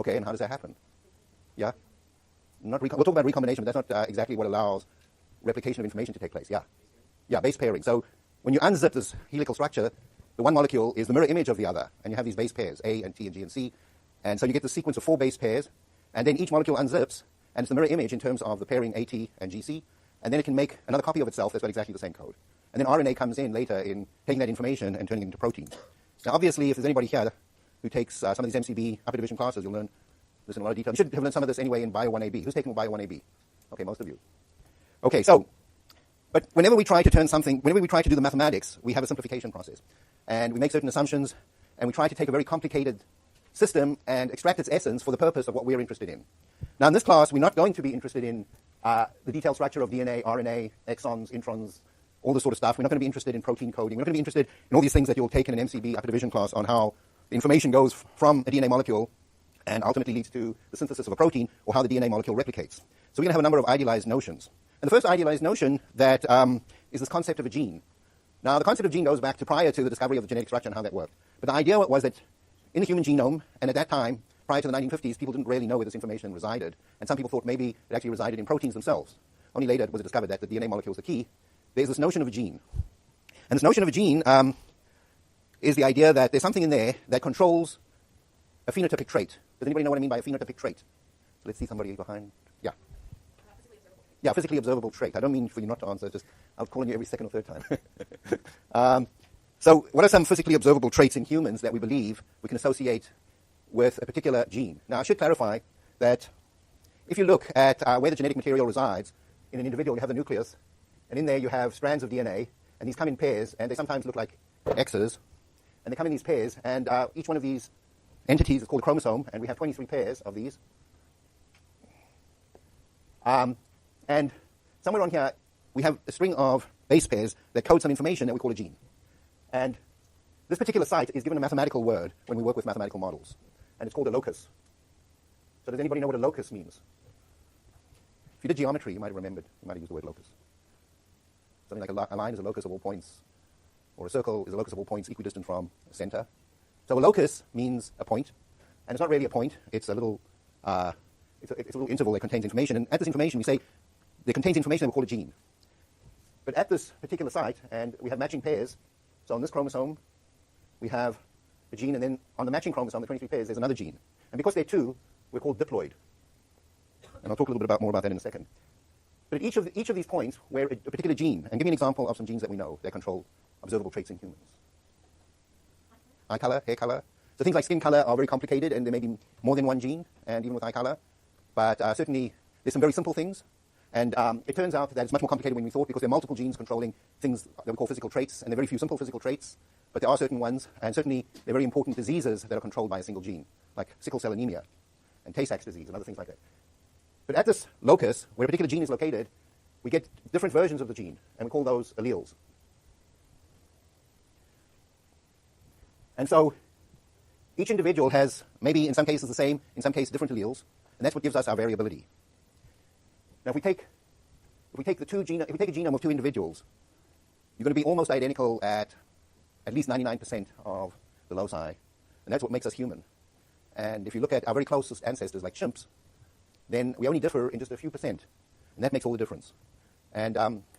Okay, and how does that happen? Yeah? We'll talk about recombination, but that's not exactly what allows replication of information to take place. Yeah? Yeah, base pairing. So when you unzip this helical structure, the one molecule is the mirror image of the other, and you have these base pairs, A and T and G and C. And so you get the sequence of 4 base pairs, and then each molecule unzips, and it's the mirror image in terms of the pairing AT and GC, and then it can make another copy of itself that's got exactly the same code. And then RNA comes in later in taking that information and turning it into protein. Now, obviously, if there's anybody here who takes some of these MCB upper division classes, you'll learn this in a lot of detail. You should have learned some of this anyway in Bio 1AB. Who's taking Bio 1AB? Okay, most of you. Okay, so, but whenever we try to do the mathematics, we have a simplification process. And we make certain assumptions, and we try to take a very complicated system and extract its essence for the purpose of what we're interested in. Now, in this class, we're not going to be interested in the detailed structure of DNA, RNA, exons, introns, all this sort of stuff. We're not going to be interested in protein coding. We're not going to be interested in all these things that you'll take in an MCB upper division class on how the information goes from a DNA molecule and ultimately leads to the synthesis of a protein, or how the DNA molecule replicates. So we're going to have a number of idealized notions. And the first idealized notion that is this concept of a gene. Now, the concept of gene goes back to prior to the discovery of the genetic structure and how that worked. But the idea was that in the human genome, and at that time, prior to the 1950s, people didn't really know where this information resided. And some people thought maybe it actually resided in proteins themselves. Only later was it discovered that the DNA molecule is the key. There's this notion of a gene. And this notion of a gene is the idea that there's something in there that controls a phenotypic trait. Does anybody know what I mean by a phenotypic trait? So let's see somebody behind. Yeah. Yeah, physically observable trait. I don't mean for you not to answer. Just I'll call on you every second or third time. So what are some physically observable traits in humans that we believe we can associate with a particular gene? Now, I should clarify that if you look at where the genetic material resides in an individual, you have the nucleus, and in there you have strands of DNA, and these come in pairs, and they sometimes look like X's, and they come in these pairs, and each one of these entities is called a chromosome, and we have 23 pairs of these. And somewhere on here, we have a string of base pairs that code some information that we call a gene. And this particular site is given a mathematical word when we work with mathematical models, and it's called a locus. So does anybody know what a locus means? If you did geometry, you might have remembered, you might have used the word locus. Something like a line is a locus of all points, or a circle is a locus of all points equidistant from a center. So a locus means a point, and it's not really a point. It's a little, it's a little interval that contains information, and at this information we say that contains information that we call a gene. But at this particular site, and we have matching pairs, so on this chromosome we have a gene, and then on the matching chromosome, the 23 pairs, there's another gene. And because they're two, we're called diploid. And I'll talk a little bit more about that in a second. But at each of these points where a particular gene, and give me an example of some genes that we know that control observable traits in humans. Eye color, hair color. So things like skin color are very complicated, and there may be more than one gene, and even with eye color. But certainly there's some very simple things. And it turns out that it's much more complicated than we thought, because there are multiple genes controlling things that we call physical traits, and there are very few simple physical traits, but there are certain ones, and certainly there are very important diseases that are controlled by a single gene, like sickle cell anemia and Tay-Sachs disease and other things like that. But at this locus, where a particular gene is located, we get different versions of the gene, and we call those alleles. And so each individual has maybe in some cases the same, in some cases different alleles, and that's what gives us our variability. Now, if we take a genome of two individuals, you're going to be almost identical at least 99% of the loci, and that's what makes us human. And if you look at our very closest ancestors, like chimps, then we only differ in just a few percent, and that makes all the difference. And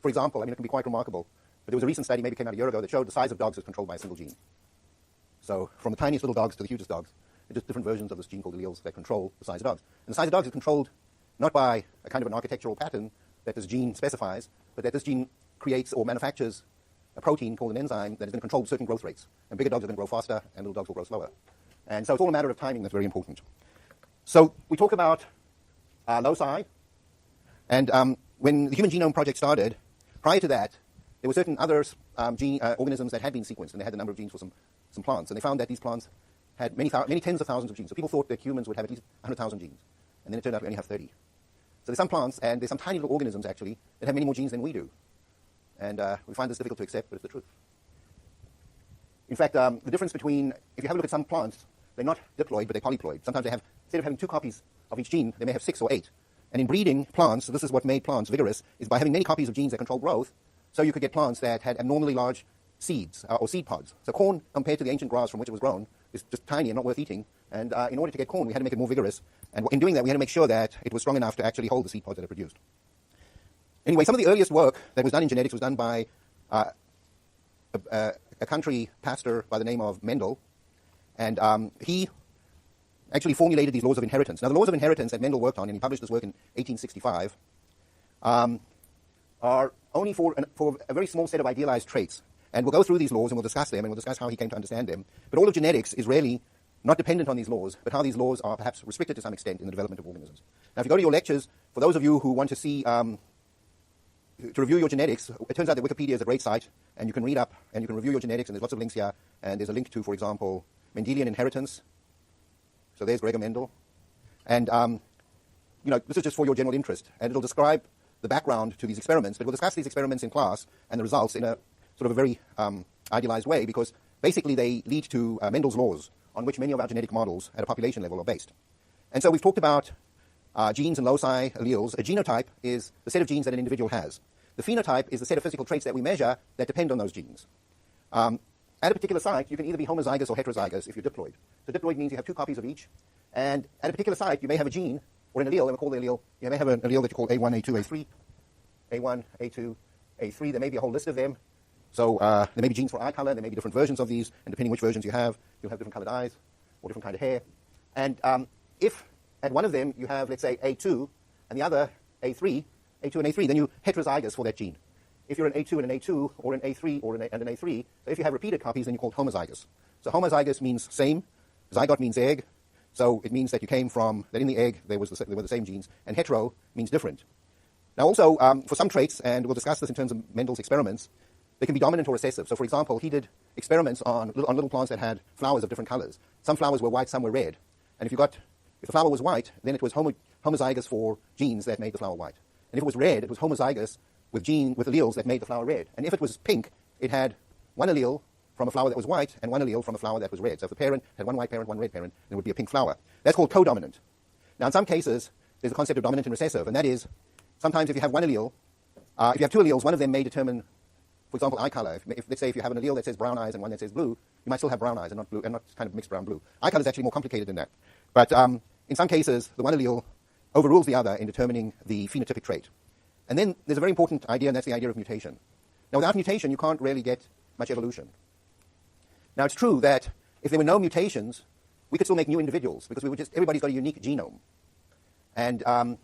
for example, I mean, it can be quite remarkable, but there was a recent study, maybe came out a year ago, that showed the size of dogs is controlled by a single gene. So from the tiniest little dogs to the hugest dogs, there are just different versions of this gene called alleles that control the size of dogs. And the size of dogs is controlled not by a kind of an architectural pattern that this gene specifies, but that this gene creates or manufactures a protein called an enzyme that is going to control certain growth rates. And bigger dogs are going to grow faster, and little dogs will grow slower. And so it's all a matter of timing that's very important. So we talk about loci, and when the Human Genome Project started, prior to that, there were certain other organisms that had been sequenced, and they had a number of genes for some plants, and they found that these plants had many tens of thousands of genes. So people thought that humans would have at least 100,000 genes, and then it turned out we only have 30. So there's some plants, and there's some tiny little organisms, actually, that have many more genes than we do. And we find this difficult to accept, but it's the truth. In fact, the difference between, if you have a look at some plants, they're not diploid, but they're polyploid. Sometimes they have, instead of having 2 copies of each gene, they may have 6 or 8. And in breeding plants, so this is what made plants vigorous, is by having many copies of genes that control growth, so you could get plants that had abnormally large seeds, or seed pods. So corn, compared to the ancient grass from which it was grown, is just tiny and not worth eating. And in order to get corn, we had to make it more vigorous. And in doing that, we had to make sure that it was strong enough to actually hold the seed pods that it produced. Anyway, some of the earliest work that was done in genetics was done by a country pastor by the name of Mendel. And he actually formulated these laws of inheritance. Now, the laws of inheritance that Mendel worked on, and he published this work in 1865, are only for a very small set of idealized traits. And we'll go through these laws and we'll discuss them and we'll discuss how he came to understand them. But all of genetics is really not dependent on these laws, but how these laws are perhaps restricted to some extent in the development of organisms. Now, if you go to your lectures, for those of you who want to see, to review your genetics, it turns out that Wikipedia is a great site, and you can read up and you can review your genetics, and there's lots of links here. And there's a link to, for example, Mendelian inheritance. So there's Gregor Mendel. And, this is just for your general interest. And it'll describe the background to these experiments, but we'll discuss these experiments in class and the results in a sort of a very idealized way, because basically they lead to Mendel's laws on which many of our genetic models at a population level are based. And so we've talked about genes and loci, alleles. A genotype is the set of genes that an individual has. The phenotype is the set of physical traits that we measure that depend on those genes. At a particular site, you can either be homozygous or heterozygous if you're diploid. So diploid means you have two copies of each. And at a particular site, you may have a gene or an allele, and we call the allele, you may have an allele that you call A1, A2, A3, A1, A2, A3. There may be a whole list of them. So there may be genes for eye color, there may be different versions of these, and depending which versions you have, you'll have different colored eyes or different kind of hair. And if at one of them you have, let's say, A2, and the other A3, A2 and A3, then you're heterozygous for that gene. If you're an A2 and an A2, or an A3 and an A3, so if you have repeated copies, then you're called homozygous. So homozygous means same, zygote means egg, so it means that you came from, that in the egg there were the same genes, and hetero means different. Now also, for some traits, and we'll discuss this in terms of Mendel's experiments, they can be dominant or recessive. So for example, he did experiments on little plants that had flowers of different colors. Some flowers were white, some were red. And if the flower was white, then it was homozygous for genes that made the flower white. And if it was red, it was homozygous with alleles that made the flower red. And if it was pink, it had one allele from a flower that was white and one allele from a flower that was red. So if the parent had one white parent, one red parent, then it would be a pink flower. That's called codominant. Now in some cases, there's a concept of dominant and recessive, and that is sometimes if you have one allele, if you have two alleles, one of them may determine, for example, eye color. Let's say if you have an allele that says brown eyes and one that says blue, you might still have brown eyes and not blue, and not kind of mixed brown-blue. Eye color is actually more complicated than that. But in some cases, the one allele overrules the other in determining the phenotypic trait. And then there's a very important idea, and that's the idea of mutation. Now, without mutation, you can't really get much evolution. Now, it's true that if there were no mutations, we could still make new individuals, because everybody's got a unique genome. And there are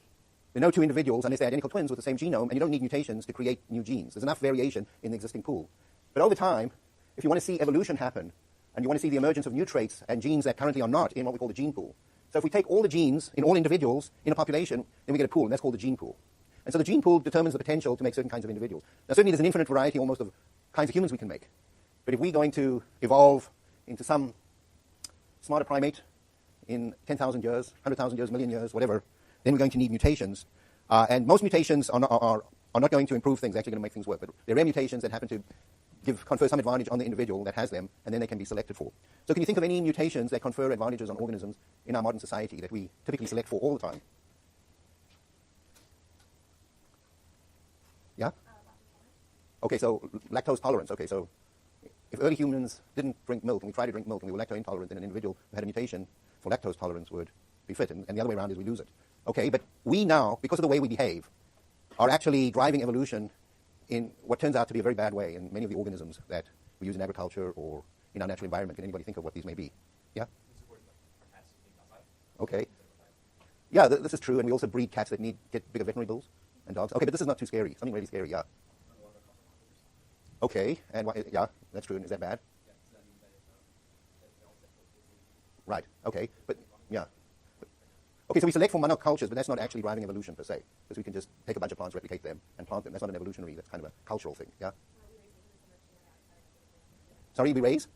no two individuals, unless they're identical twins with the same genome, and you don't need mutations to create new genes. There's enough variation in the existing pool. But over time, if you want to see evolution happen, and you want to see the emergence of new traits and genes that currently are not in what we call the gene pool. So if we take all the genes in all individuals in a population, then we get a pool, and that's called the gene pool. And so the gene pool determines the potential to make certain kinds of individuals. Now, certainly there's an infinite variety almost of kinds of humans we can make. But if we're going to evolve into some smarter primate in 10,000 years, 100,000 years, million years, whatever, then we're going to need mutations. And most mutations are not going to improve things, actually going to make things work. But there are rare mutations that happen to confer some advantage on the individual that has them, and then they can be selected for. So can you think of any mutations that confer advantages on organisms in our modern society that we typically select for all the time? Yeah? Okay, so lactose tolerance. Okay, so if early humans didn't drink milk, and we tried to drink milk, and we were lactose intolerant, then an individual who had a mutation for lactose tolerance would be fit, and the other way around is we lose it. Okay, but we now, because of the way we behave, are actually driving evolution in what turns out to be a very bad way in many of the organisms that we use in agriculture or in our natural environment. Can anybody think of what these may be? Yeah? Okay. Yeah, this is true, and we also breed cats that get bigger veterinary bills and dogs. Okay, but this is not too scary. Something really scary, yeah. Okay, and yeah, that's true. And is that bad? Right, okay, but yeah. Okay, so we select for monocultures, but that's not actually driving evolution per se, because we can just take a bunch of plants, replicate them, and plant them. That's not an evolutionary, that's kind of a cultural thing, yeah? Sorry, we raise?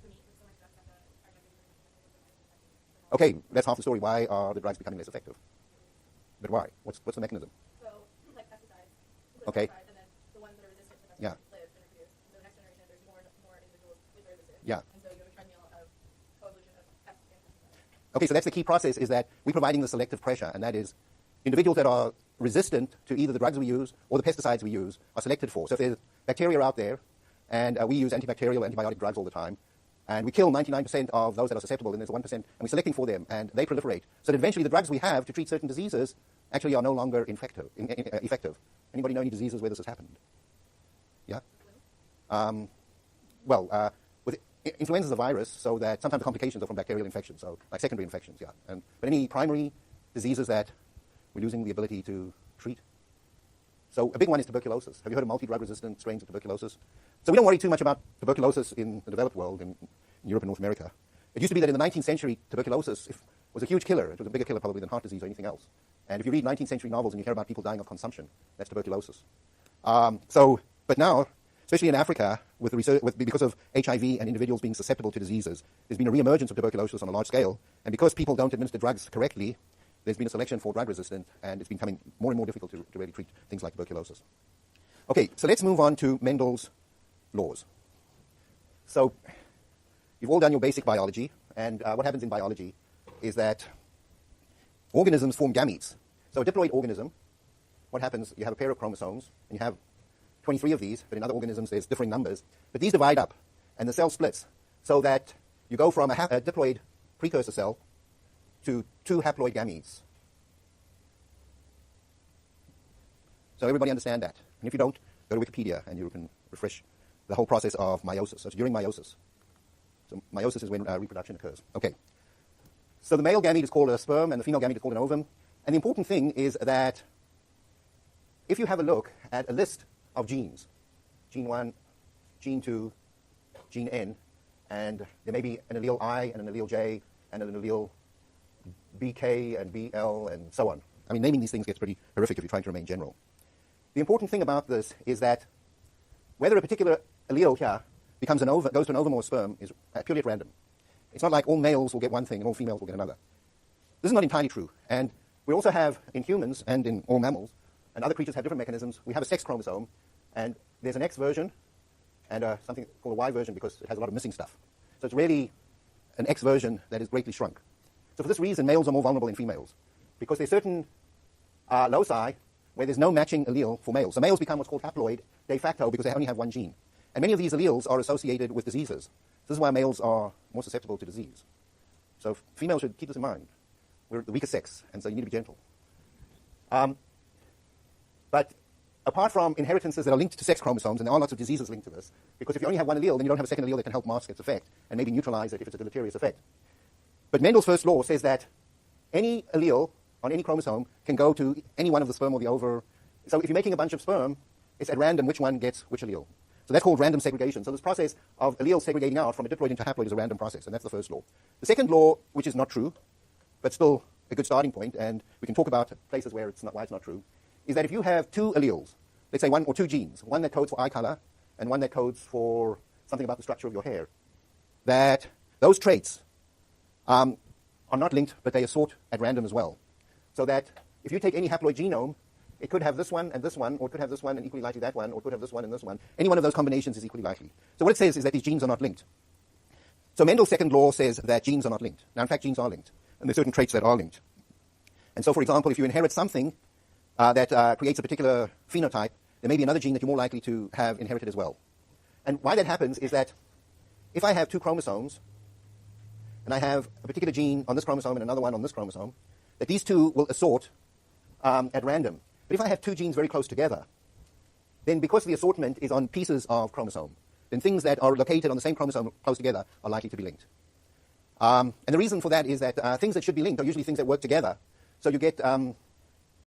Okay, that's half the story. Why are the drugs becoming less effective? But why? What's the mechanism? So, like pesticides. Okay. And then the ones that are resistant to pesticides Yeah. live and reproduce. So the next generation, there's more individuals with resistance. Yeah. And so you have a treadmill of co-evolution of pests and pesticides. Okay, so that's the key process, is that we're providing the selective pressure, and that is individuals that are resistant to either the drugs we use or the pesticides we use are selected for. So if there's bacteria out there, and we use antibacterial, antibiotic drugs all the time, And we kill 99% of those that are susceptible, and there's 1%, and we're selecting for them, and they proliferate. So that eventually the drugs we have to treat certain diseases actually are no longer effective. Anybody know any diseases where this has happened? Yeah? With influenza is a virus, so that sometimes the complications are from bacterial infections, so like secondary infections, yeah. But any primary diseases that we're losing the ability to treat. So a big one is tuberculosis. Have you heard of multi-drug resistant strains of tuberculosis? So we don't worry too much about tuberculosis in the developed world, in Europe and North America. It used to be that in the 19th century, tuberculosis was a huge killer. It was a bigger killer probably than heart disease or anything else. And if you read 19th century novels and you hear about people dying of consumption, that's tuberculosis. But now, especially in Africa, because of HIV and individuals being susceptible to diseases, there's been a reemergence of tuberculosis on a large scale. And because people don't administer drugs correctly, there's been a selection for drug resistant, and it's becoming more and more difficult to really treat things like tuberculosis. Okay, so let's move on to Mendel's laws. So you've all done your basic biology, and what happens in biology is that organisms form gametes. So a diploid organism, what happens, you have a pair of chromosomes, and you have 23 of these, but in other organisms there's differing numbers. But these divide up, and the cell splits, so that you go from a diploid precursor cell to 2 haploid gametes. So everybody understand that? And if you don't, go to Wikipedia and you can refresh the whole process of meiosis. So it's during meiosis. So meiosis is when reproduction occurs. Okay. So the male gamete is called a sperm and the female gamete is called an ovum. And the important thing is that if you have a look at a list of genes, gene 1, gene 2, gene N, and there may be an allele I and an allele J and an allele BK and BL and so on. I mean, naming these things gets pretty horrific if you're trying to remain general. The important thing about this is that whether a particular allele here goes to an ovum or a sperm is purely at random. It's not like all males will get one thing and all females will get another. This is not entirely true. And we also have in humans and in all mammals, and other creatures have different mechanisms. We have a sex chromosome, and there's an X version and something called a Y version because it has a lot of missing stuff. So it's really an X version that is greatly shrunk. So for this reason, males are more vulnerable than females, because there's certain loci where there's no matching allele for males. So males become what's called haploid de facto because they only have one gene. And many of these alleles are associated with diseases. This is why males are more susceptible to disease. So females should keep this in mind. We're the weaker sex, and so you need to be gentle. But apart from inheritances that are linked to sex chromosomes, and there are lots of diseases linked to this, because if you only have one allele, then you don't have a second allele that can help mask its effect and maybe neutralize it if it's a deleterious effect. But Mendel's first law says that any allele on any chromosome can go to any one of the sperm or the ova. So if you're making a bunch of sperm, it's at random which one gets which allele. So that's called random segregation. So this process of alleles segregating out from a diploid into haploid is a random process, and that's the first law. The second law, which is not true, but still a good starting point, and we can talk about places where why it's not true, is that if you have 2 alleles, let's say 1 or 2 genes, one that codes for eye color and one that codes for something about the structure of your hair, that those traits are not linked, but they are sort at random as well. So that if you take any haploid genome, it could have this one and this one, or it could have this one and equally likely that one, or it could have this one and this one. Any one of those combinations is equally likely. So what it says is that these genes are not linked. So Mendel's second law says that genes are not linked. Now, in fact, genes are linked, and there's certain traits that are linked. And so, for example, if you inherit something that creates a particular phenotype, there may be another gene that you're more likely to have inherited as well. And why that happens is that if I have 2 chromosomes, and I have a particular gene on this chromosome and another one on this chromosome, that these 2 will assort at random. But if I have 2 genes very close together, then because the assortment is on pieces of chromosome, then things that are located on the same chromosome close together are likely to be linked. And the reason for that is that things that should be linked are usually things that work together. So you get